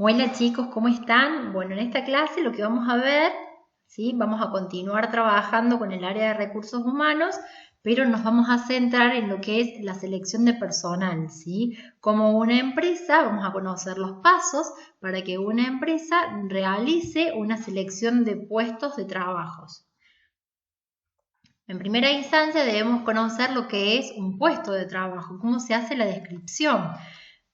Hola chicos, ¿cómo están? Bueno, en esta clase lo que vamos a ver, ¿sí? Vamos a continuar trabajando con el área de recursos humanos, pero nos vamos a centrar en lo que es la selección de personal, ¿sí? Como una empresa, vamos a conocer los pasos para que una empresa realice una selección de puestos de trabajos. En primera instancia debemos conocer lo que es un puesto de trabajo, cómo se hace la descripción.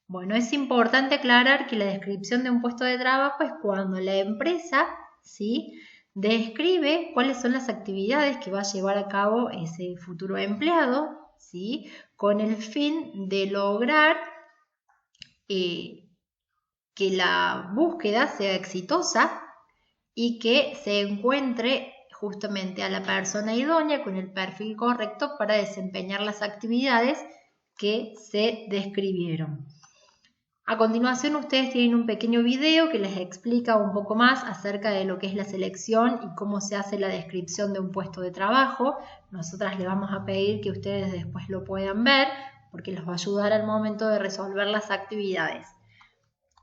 Bueno, es importante aclarar que la descripción de un puesto de trabajo es cuando la empresa, ¿sí?, describe cuáles son las actividades que va a llevar a cabo ese futuro empleado, ¿sí?, con el fin de lograr que la búsqueda sea exitosa y que se encuentre justamente a la persona idónea con el perfil correcto para desempeñar las actividades que se describieron. A continuación ustedes tienen un pequeño video que les explica un poco más acerca de lo que es la selección y cómo se hace la descripción de un puesto de trabajo. Nosotras les vamos a pedir que ustedes después lo puedan ver porque les va a ayudar al momento de resolver las actividades.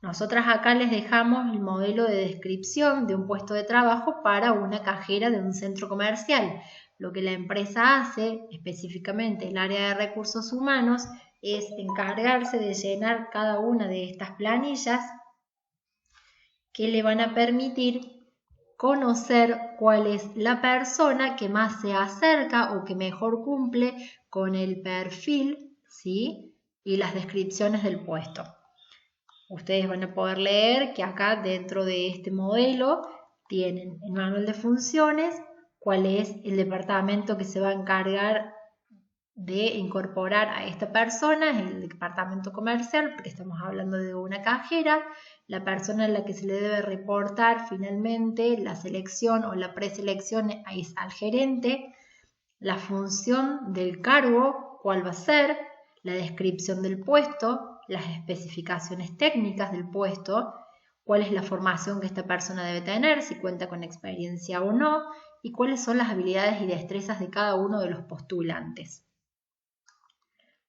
Nosotras acá les dejamos el modelo de descripción de un puesto de trabajo para una cajera de un centro comercial. Lo que la empresa hace, específicamente el área de recursos humanos, es encargarse de llenar cada una de estas planillas que le van a permitir conocer cuál es la persona que más se acerca o que mejor cumple con el perfil, ¿sí?, y las descripciones del puesto. Ustedes van a poder leer que acá dentro de este modelo tienen el manual de funciones, cuál es el departamento que se va a encargar de incorporar a esta persona, es el departamento comercial, porque estamos hablando de una cajera, la persona a la que se le debe reportar finalmente la selección o la preselección es al gerente, la función del cargo, cuál va a ser, la descripción del puesto, las especificaciones técnicas del puesto, cuál es la formación que esta persona debe tener, si cuenta con experiencia o no, y cuáles son las habilidades y destrezas de cada uno de los postulantes.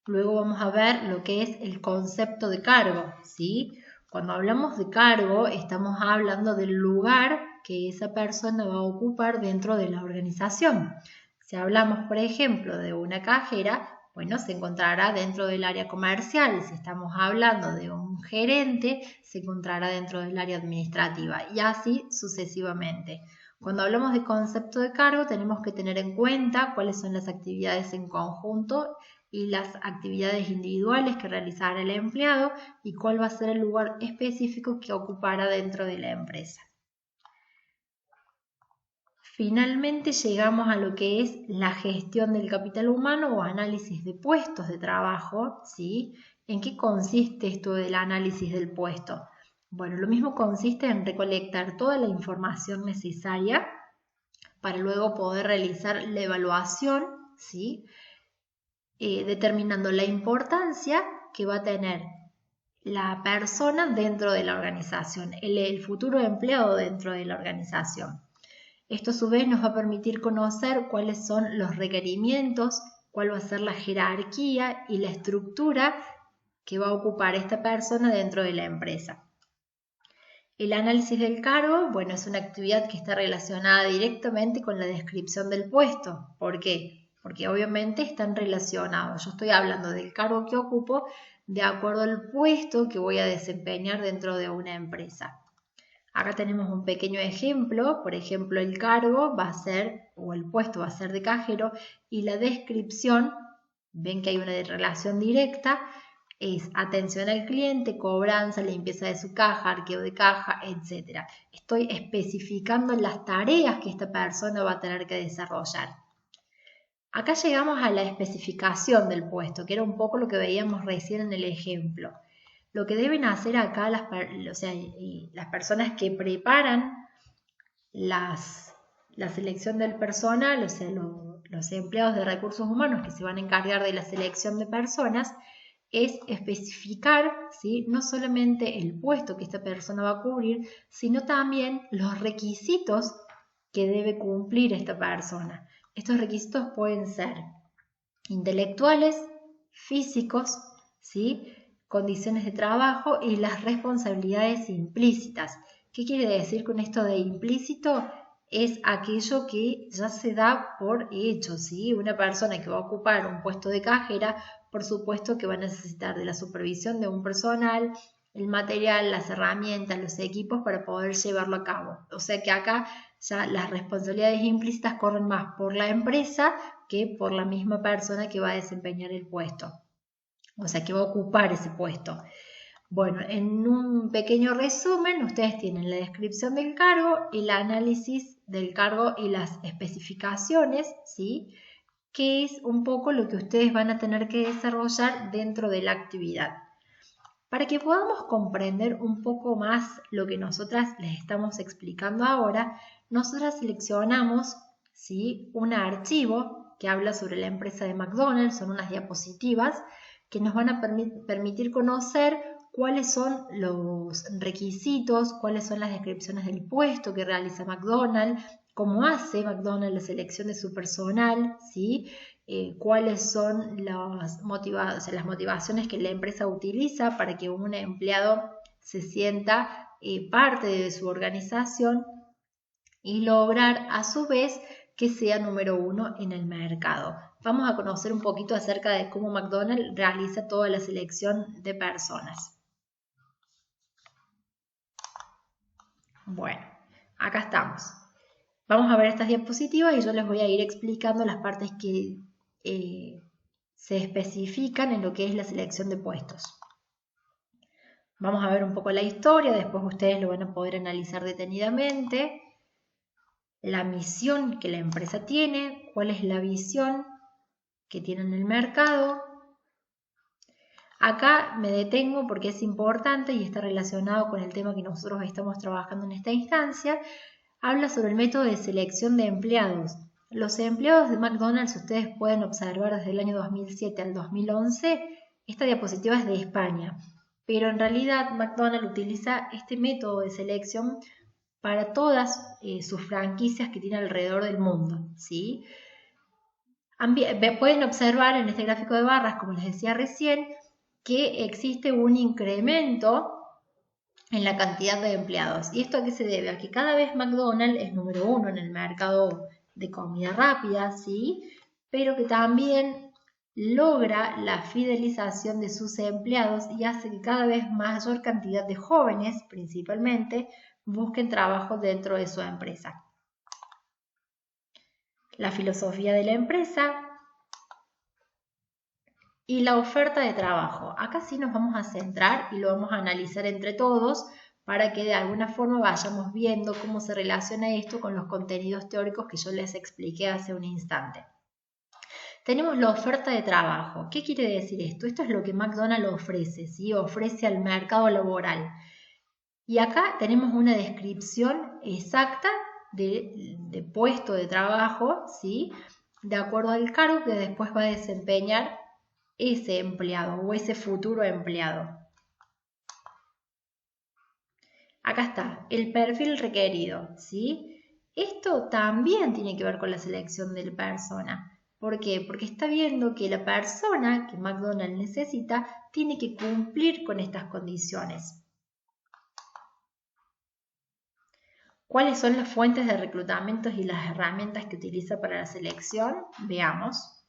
Luego vamos a ver lo que es el concepto de cargo, ¿sí? Cuando hablamos de cargo, estamos hablando del lugar que esa persona va a ocupar dentro de la organización. Si hablamos, por ejemplo, de una cajera, bueno, se encontrará dentro del área comercial. Si estamos hablando de un gerente, se encontrará dentro del área administrativa y así sucesivamente. Cuando hablamos de concepto de cargo, tenemos que tener en cuenta cuáles son las actividades en conjunto y las actividades individuales que realizará el empleado y cuál va a ser el lugar específico que ocupará dentro de la empresa. Finalmente llegamos a lo que es la gestión del capital humano o análisis de puestos de trabajo, ¿sí? ¿En qué consiste esto del análisis del puesto? Bueno, lo mismo consiste en recolectar toda la información necesaria para luego poder realizar la evaluación, ¿sí?, determinando la importancia que va a tener la persona dentro de la organización, el futuro empleado dentro de la organización. Esto a su vez nos va a permitir conocer cuáles son los requerimientos, cuál va a ser la jerarquía y la estructura que va a ocupar esta persona dentro de la empresa. El análisis del cargo, bueno, es una actividad que está relacionada directamente con la descripción del puesto. ¿Por qué? Porque obviamente están relacionados. Yo estoy hablando del cargo que ocupo de acuerdo al puesto que voy a desempeñar dentro de una empresa. Acá tenemos un pequeño ejemplo, por ejemplo, el cargo va a ser, o el puesto va a ser de cajero, y la descripción, ven que hay una relación directa, es atención al cliente, cobranza, limpieza de su caja, arqueo de caja, etc. Estoy especificando las tareas que esta persona va a tener que desarrollar. Acá llegamos a la especificación del puesto, que era un poco lo que veíamos recién en el ejemplo. Lo que deben hacer acá las personas que preparan la selección del personal, o sea, los empleados de recursos humanos que se van a encargar de la selección de personas, es especificar, ¿sí?, no solamente el puesto que esta persona va a cubrir, sino también los requisitos que debe cumplir esta persona. Estos requisitos pueden ser intelectuales, físicos, ¿sí?, condiciones de trabajo y las responsabilidades implícitas. ¿Qué quiere decir con esto de implícito? Es aquello que ya se da por hecho, ¿sí? Una persona que va a ocupar un puesto de cajera, por supuesto que va a necesitar de la supervisión de un personal, el material, las herramientas, los equipos para poder llevarlo a cabo. O sea que acá ya las responsabilidades implícitas corren más por la empresa que por la misma persona que va a desempeñar el puesto. O sea que va a ocupar ese puesto. Bueno, en un pequeño resumen, ustedes tienen la descripción del cargo, el análisis del cargo y las especificaciones, ¿sí? Que es un poco lo que ustedes van a tener que desarrollar dentro de la actividad. Para que podamos comprender un poco más lo que nosotras les estamos explicando ahora, nosotras seleccionamos, ¿sí?, un archivo que habla sobre la empresa de McDonald's, son unas diapositivas que nos van a permitir conocer cuáles son los requisitos, cuáles son las descripciones del puesto que realiza McDonald's, cómo hace McDonald's la selección de su personal, ¿sí? Cuáles son las motivaciones que la empresa utiliza para que un empleado se sienta parte de su organización y lograr a su vez que sea número uno en el mercado. Vamos a conocer un poquito acerca de cómo McDonald's realiza toda la selección de personas. Bueno, acá estamos. Vamos a ver estas diapositivas y yo les voy a ir explicando las partes que se especifican en lo que es la selección de puestos. Vamos a ver un poco la historia, después ustedes lo van a poder analizar detenidamente. La misión que la empresa tiene, cuál es la visión que tiene en el mercado. Acá me detengo porque es importante y está relacionado con el tema que nosotros estamos trabajando en esta instancia. Habla sobre el método de selección de empleados. Los empleados de McDonald's, ustedes pueden observar desde el año 2007 al 2011, esta diapositiva es de España, pero en realidad McDonald's utiliza este método de selección para todas sus franquicias que tiene alrededor del mundo, ¿sí? Pueden observar en este gráfico de barras, como les decía recién, que existe un incremento en la cantidad de empleados. ¿Y esto a qué se debe? A que cada vez McDonald's es número uno en el mercado de comida rápida, ¿sí? Pero que también logra la fidelización de sus empleados y hace que cada vez mayor cantidad de jóvenes, principalmente, busquen trabajo dentro de su empresa. La filosofía de la empresa y la oferta de trabajo. Acá sí nos vamos a centrar y lo vamos a analizar entre todos para que de alguna forma vayamos viendo cómo se relaciona esto con los contenidos teóricos que yo les expliqué hace un instante. Tenemos la oferta de trabajo. ¿Qué quiere decir esto? Esto es lo que McDonald's ofrece, ¿sí? Ofrece al mercado laboral. Y acá tenemos una descripción exacta de puesto de trabajo, ¿sí?, de acuerdo al cargo que después va a desempeñar ese empleado o ese futuro empleado. Acá está, el perfil requerido, ¿sí? Esto también tiene que ver con la selección de la persona. ¿Por qué? Porque está viendo que la persona que McDonald's necesita tiene que cumplir con estas condiciones. ¿Cuáles son las fuentes de reclutamiento y las herramientas que utiliza para la selección? Veamos.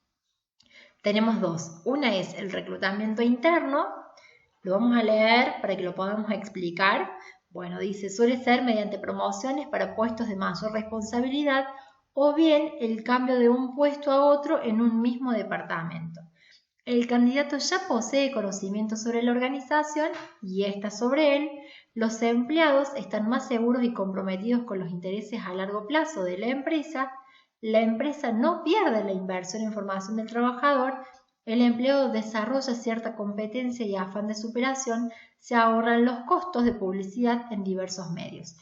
Tenemos dos. Una es el reclutamiento interno. Lo vamos a leer para que lo podamos explicar. Bueno, dice, suele ser mediante promociones para puestos de mayor responsabilidad o bien el cambio de un puesto a otro en un mismo departamento. El candidato ya posee conocimiento sobre la organización y ésta sobre él. Los empleados están más seguros y comprometidos con los intereses a largo plazo de la empresa. La empresa no pierde la inversión en formación del trabajador. El empleado desarrolla cierta competencia y afán de superación. Se ahorran los costos de publicidad en diversos medios.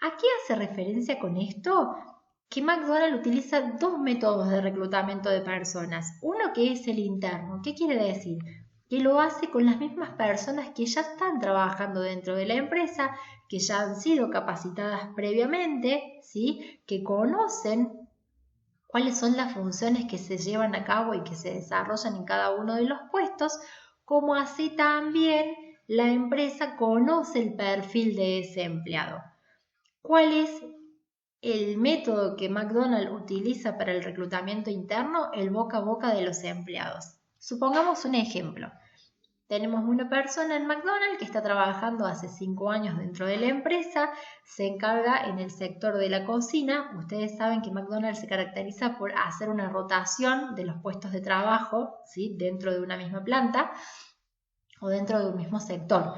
¿A qué hace referencia con esto? Que McDonald's utiliza dos métodos de reclutamiento de personas. Uno que es el interno. ¿Qué quiere decir? Que lo hace con las mismas personas que ya están trabajando dentro de la empresa, que ya han sido capacitadas previamente, ¿sí?, que conocen cuáles son las funciones que se llevan a cabo y que se desarrollan en cada uno de los puestos, como así también la empresa conoce el perfil de ese empleado. ¿Cuál es el método que McDonald's utiliza para el reclutamiento interno? El boca a boca de los empleados. Supongamos un ejemplo. Tenemos una persona en McDonald's que está trabajando hace 5 años dentro de la empresa, se encarga en el sector de la cocina. Ustedes saben que McDonald's se caracteriza por hacer una rotación de los puestos de trabajo, ¿sí?, dentro de una misma planta o dentro de un mismo sector.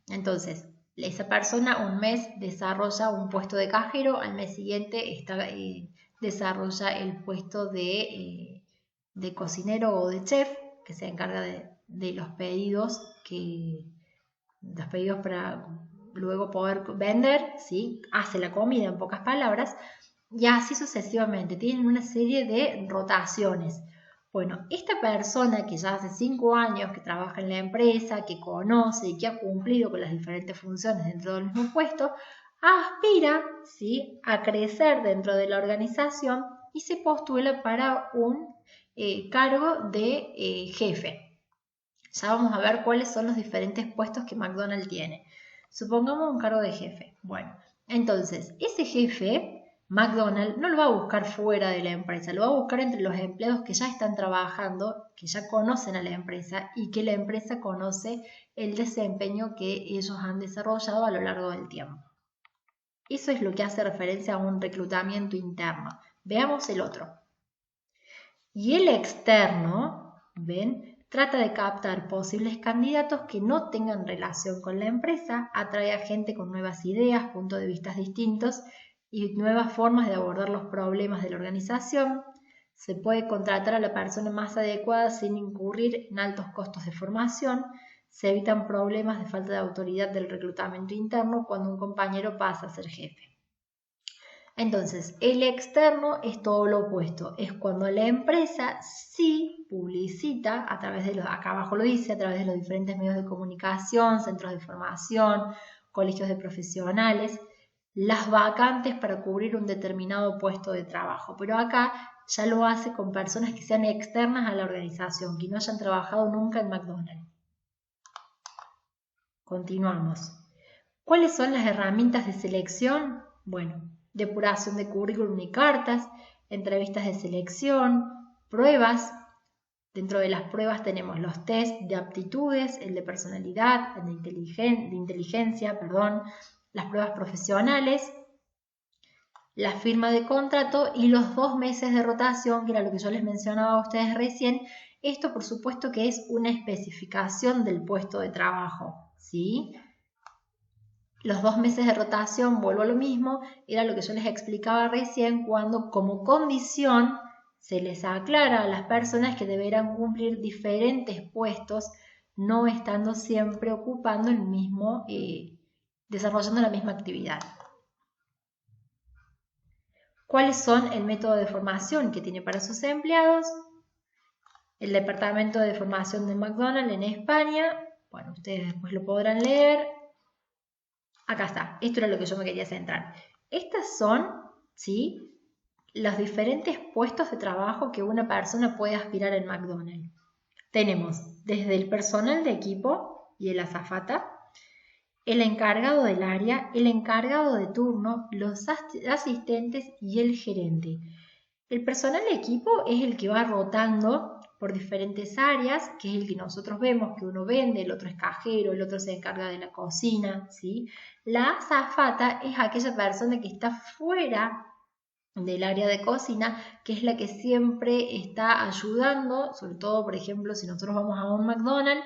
Entonces, esa persona un mes desarrolla un puesto de cajero, al mes siguiente desarrolla el puesto de cocinero o de chef, que se encarga de los pedidos para luego poder vender, ¿sí? Hace la comida, en pocas palabras, y así sucesivamente. Tienen una serie de rotaciones. Bueno, esta persona que ya hace 5 años que trabaja en la empresa, que conoce y que ha cumplido con las diferentes funciones dentro del mismo puesto, aspira, ¿sí?, a crecer dentro de la organización y se postula para un cargo de jefe. Ya vamos a ver cuáles son los diferentes puestos que McDonald's tiene. Supongamos un cargo de jefe. Bueno, entonces, ese jefe, McDonald's no lo va a buscar fuera de la empresa, lo va a buscar entre los empleados que ya están trabajando, que ya conocen a la empresa y que la empresa conoce el desempeño que ellos han desarrollado a lo largo del tiempo. Eso es lo que hace referencia a un reclutamiento interno. Veamos el otro. Y el externo, ¿ven?, trata de captar posibles candidatos que no tengan relación con la empresa, atrae a gente con nuevas ideas, puntos de vista distintos y nuevas formas de abordar los problemas de la organización. Se puede contratar a la persona más adecuada sin incurrir en altos costos de formación. Se evitan problemas de falta de autoridad del reclutamiento interno cuando un compañero pasa a ser jefe. Entonces, el externo es todo lo opuesto. Es cuando la empresa sí publicita a través de acá abajo lo dice, a través de los diferentes medios de comunicación, centros de formación, colegios de profesionales, las vacantes para cubrir un determinado puesto de trabajo. Pero acá ya lo hace con personas que sean externas a la organización, que no hayan trabajado nunca en McDonald's. Continuamos. ¿Cuáles son las herramientas de selección? Bueno, depuración de currículum y cartas, entrevistas de selección, pruebas. Dentro de las pruebas tenemos los test de aptitudes, el de personalidad, el de inteligencia, las pruebas profesionales, la firma de contrato y los 2 meses de rotación, que era lo que yo les mencionaba a ustedes recién. Esto, por supuesto, que es una especificación del puesto de trabajo, ¿sí? Los 2 meses de rotación, vuelvo a lo mismo, era lo que yo les explicaba recién, cuando como condición se les aclara a las personas que deberán cumplir diferentes puestos, no estando siempre ocupando el mismo, desarrollando la misma actividad. ¿Cuáles son el método de formación que tiene para sus empleados? El departamento de formación de McDonald's en España, bueno, ustedes después lo podrán leer. Acá está, esto era lo que yo me quería centrar. Estas son, ¿sí?, los diferentes puestos de trabajo que una persona puede aspirar en McDonald's. Tenemos desde el personal de equipo y el azafata, el encargado del área, el encargado de turno, los asistentes y el gerente. El personal de equipo es el que va rotando por diferentes áreas, que es el que nosotros vemos, que uno vende, el otro es cajero, el otro se encarga de la cocina, ¿sí? La azafata es aquella persona que está fuera del área de cocina, que es la que siempre está ayudando, sobre todo, por ejemplo, si nosotros vamos a un McDonald's,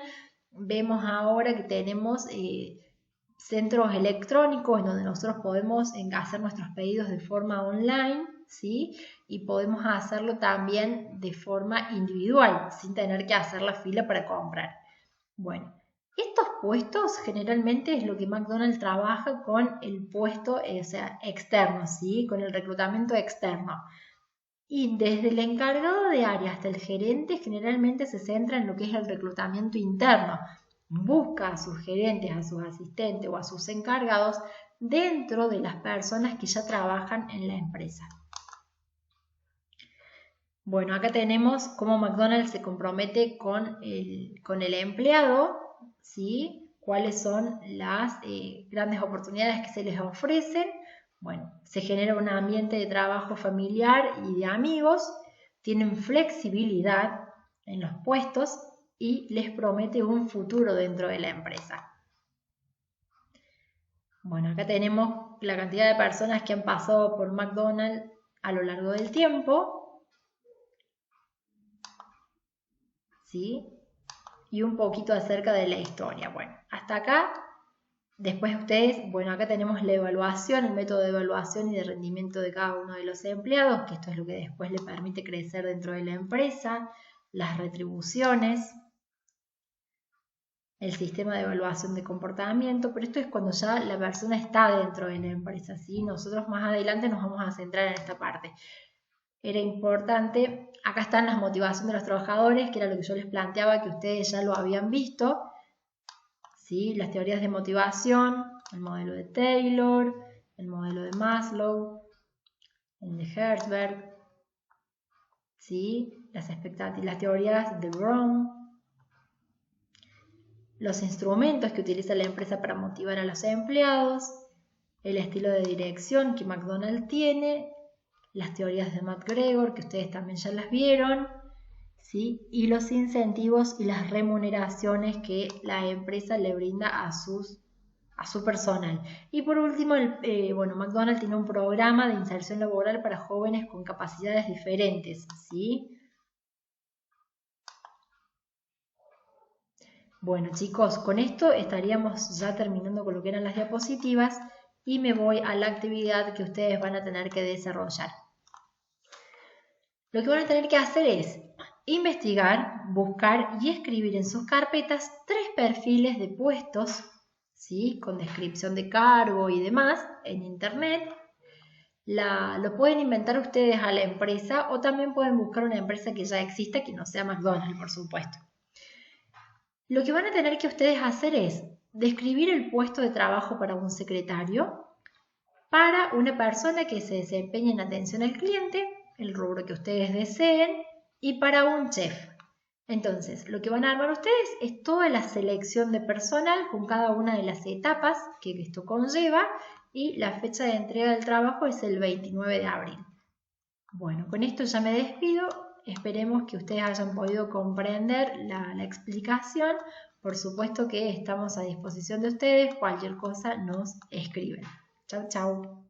vemos ahora que tenemos centros electrónicos en donde nosotros podemos hacer nuestros pedidos de forma online, ¿sí? Y podemos hacerlo también de forma individual, sin tener que hacer la fila para comprar. Bueno, estos puestos generalmente es lo que McDonald's trabaja con el puesto, externo, ¿sí? Con el reclutamiento externo. Y desde el encargado de área hasta el gerente generalmente se centra en lo que es el reclutamiento interno. Busca a sus gerentes, a sus asistentes o a sus encargados dentro de las personas que ya trabajan en la empresa. Bueno, acá tenemos cómo McDonald's se compromete con el empleado, ¿sí? Cuáles son las grandes oportunidades que se les ofrecen. Bueno, se genera un ambiente de trabajo familiar y de amigos, tienen flexibilidad en los puestos y les promete un futuro dentro de la empresa. Bueno, acá tenemos la cantidad de personas que han pasado por McDonald's a lo largo del tiempo, ¿sí? Y un poquito acerca de la historia. Bueno, hasta acá, después ustedes, bueno, acá tenemos la evaluación, el método de evaluación y de rendimiento de cada uno de los empleados, que esto es lo que después le permite crecer dentro de la empresa, las retribuciones, el sistema de evaluación de comportamiento, pero esto es cuando ya la persona está dentro de la empresa, ¿sí? Nosotros más adelante nos vamos a centrar en esta parte. Era importante, acá están las motivaciones de los trabajadores, que era lo que yo les planteaba, que ustedes ya lo habían visto, ¿sí? Las teorías de motivación, el modelo de Taylor, el modelo de Maslow, el de Herzberg, ¿sí? Las teorías de Brown, los instrumentos que utiliza la empresa para motivar a los empleados, el estilo de dirección que McDonald's tiene, las teorías de McGregor, que ustedes también ya las vieron, ¿sí? Y los incentivos y las remuneraciones que la empresa le brinda a su personal. Y por último, bueno, McDonald's tiene un programa de inserción laboral para jóvenes con capacidades diferentes, ¿sí? Bueno, chicos, con esto estaríamos ya terminando con lo que eran las diapositivas y me voy a la actividad que ustedes van a tener que desarrollar. Lo que van a tener que hacer es investigar, buscar y escribir en sus carpetas 3 perfiles de puestos, ¿sí? Con descripción de cargo y demás en internet. Lo pueden inventar ustedes a la empresa o también pueden buscar una empresa que ya exista, que no sea McDonald's, por supuesto. Lo que van a tener que ustedes hacer es describir el puesto de trabajo para un secretario, para una persona que se desempeñe en atención al cliente, el rubro que ustedes deseen, y para un chef. Entonces, lo que van a armar ustedes es toda la selección de personal con cada una de las etapas que esto conlleva y la fecha de entrega del trabajo es el 29 de abril. Bueno, con esto ya me despido. Esperemos que ustedes hayan podido comprender la explicación. Por supuesto que estamos a disposición de ustedes. Cualquier cosa nos escriben. Chau, chau.